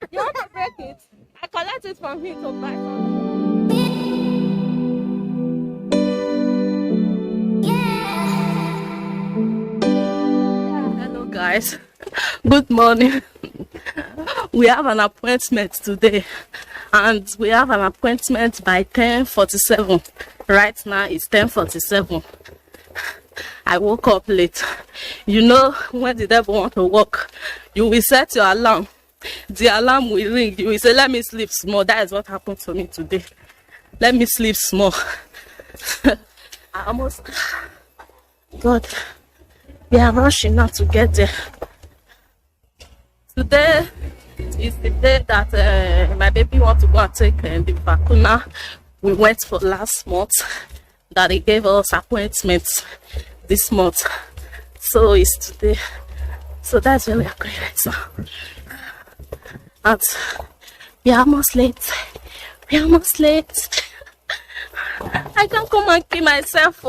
You want to break it? I collect it from him to buy something. Hello guys, good morning. We have an appointment today and we have an appointment by 10:47. Right now it's 10:47. I woke up late. You know, when the devil want to work, you will set your alarm. The alarm will ring. You will say, let me sleep small. That is what happened to me today. Let me sleep small. I almost... God, we are rushing now to get there. Today is the day that my baby wants to go and take the vacuna. We went for last month that they gave us appointments this month. So it's today. So that's where we are going right now. And we are almost late. We are almost late. I can't come and kill myself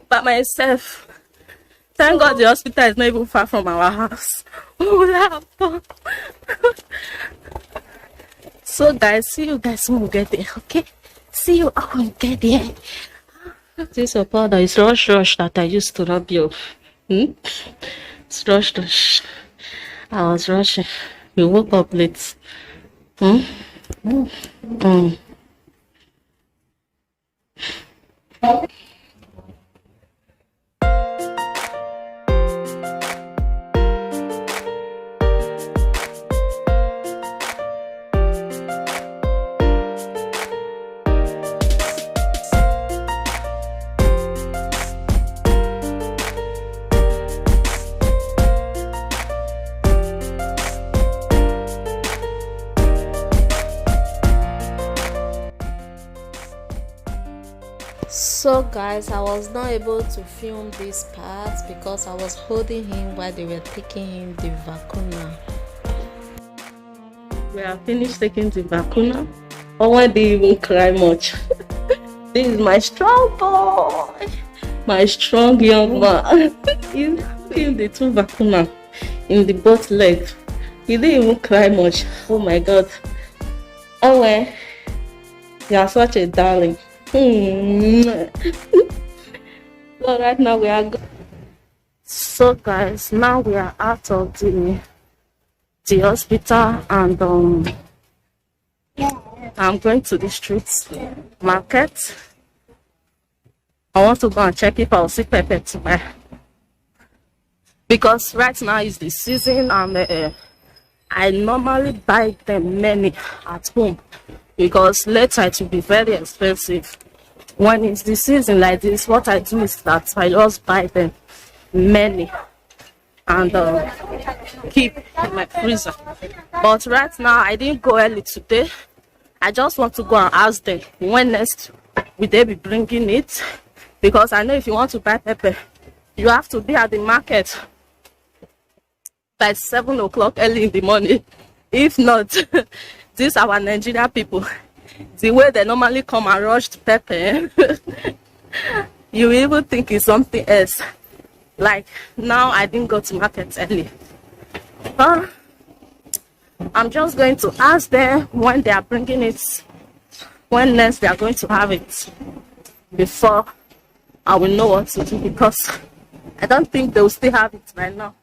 by myself. Thank God the hospital is not even far from our house. So guys, see you guys when we get there, okay? See you when we get there. This is powder is rush that I used to rub you. It's rush. I was rushing. We woke up late. So guys, I was not able to film this part because I was holding him while they were taking him the vacuna. We have finished taking the vacuna. Owen didn't even cry much. This is my strong boy, my strong young man. He's taking the 2 vacuna in the both legs. He didn't even cry much. Oh my God. Owen, you are such a darling. So right now we are so guys, now we are out of the hospital and I'm going to the street market. I want to go and check if I'll see pepper to buy, because right now is the season and I normally buy them many at home because later it will be very expensive. When it's the season like this, what I do is that I just buy them many and keep in my freezer. But right now I didn't go early today. I just want to go and ask them when next will they be bringing it, because I know if you want to buy pepper you have to be at the market by 7 o'clock early in the morning. If not, these our Nigerian people, the way they normally come and rush to pepper, you even think it's something else. Like now I didn't go to market early, but I'm just going to ask them when they are bringing it, when next they are going to have it, before I will know what to do, because I don't think they will still have it right now.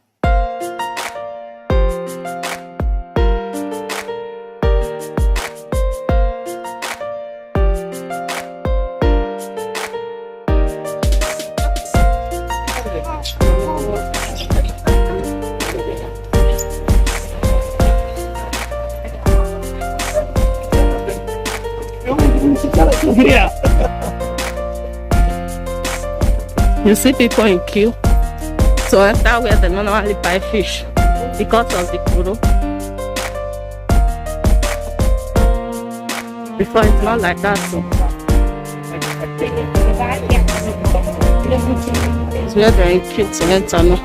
Yeah. You see people in queue to enter where they normally buy fish because of the kuro. Before it's not like that, so it's where they're in queue to enter now.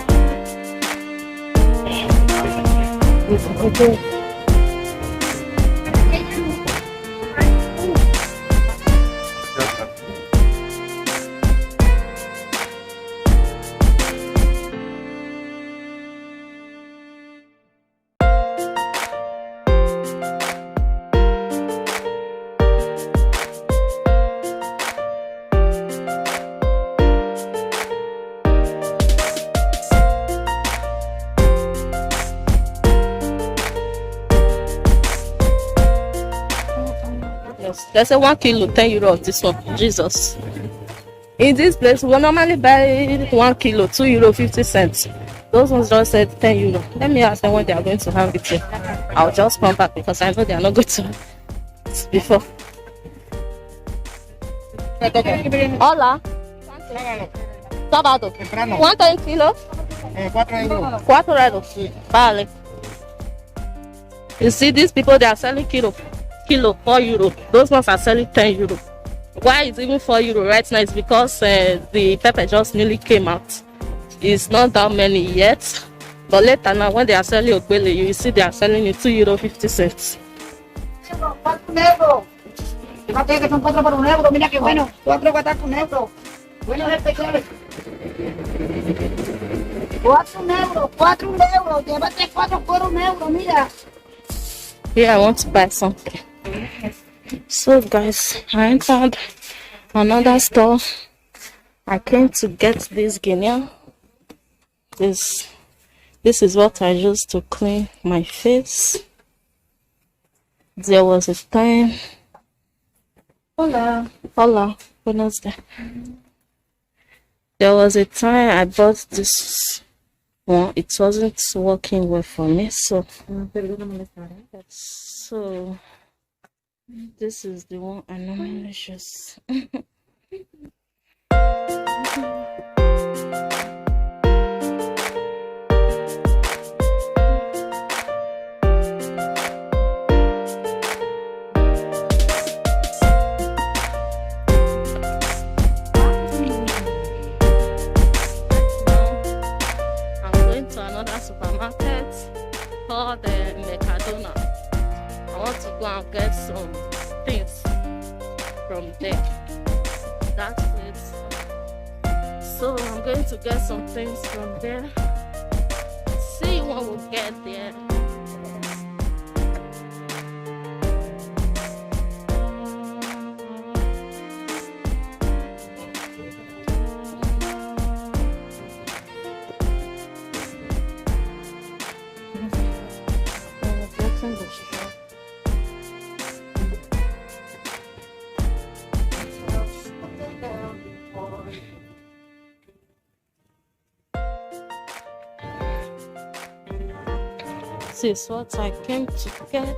Jesus. They say 1 kilo, 10 euro of this one. Jesus. In this place, we normally buy 1 kilo, 2 euro 50 cents. Those ones just said 10 euro. Let me ask them when they are going to have it here. I'll just come back because I know they are not going to have it before. Hola. Sábado. ¿Cuánto el kilo? 4 euros. 4 euros. Vale. You see, these people, they are selling kilo 4 euro. Those ones are selling 10 euro. Why is even 4 euro right now? It's because the pepper just nearly came out. It's not that many yet, but later now when they are selling ogbele, you see they are selling it 2 euro 50 cents. 4 euros. Fíjate que son 4 por 1 euro. Mira qué bueno. 4 guatas por 1 euro. Buenos especiales. 4 euros. 4 euros. Llévate 4 por 1 euro. Mira. Here I want to buy something. So guys, I entered another store. I came to get this guinea. This is what I used to clean my face. There was a time. Hola. Buenos dias. There was a time I bought this one. It wasn't working well for me, so this is the one I normally use. Supermarket called the Mercadona. I want to go and get some things from there. That place. So I'm going to get some things from there. See when we get there. This is what I came to get.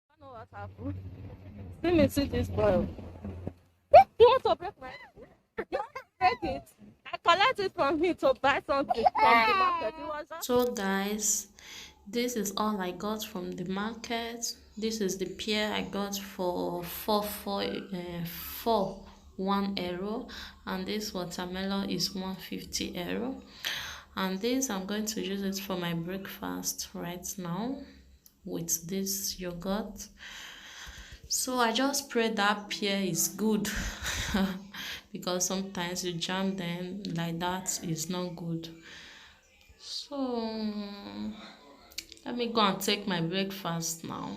I know what happened. See me see this boy. You want to break my you want to break it? I collect it from him to buy something from the market. It was just So guys, this is all I got from the market. This is the pear I got for 1 euro, and this watermelon is 150 euro, and this I'm going to use it for my breakfast right now with this yogurt. So I just pray that pear is good because sometimes you jam them like that is not good. So let me go and take my breakfast now.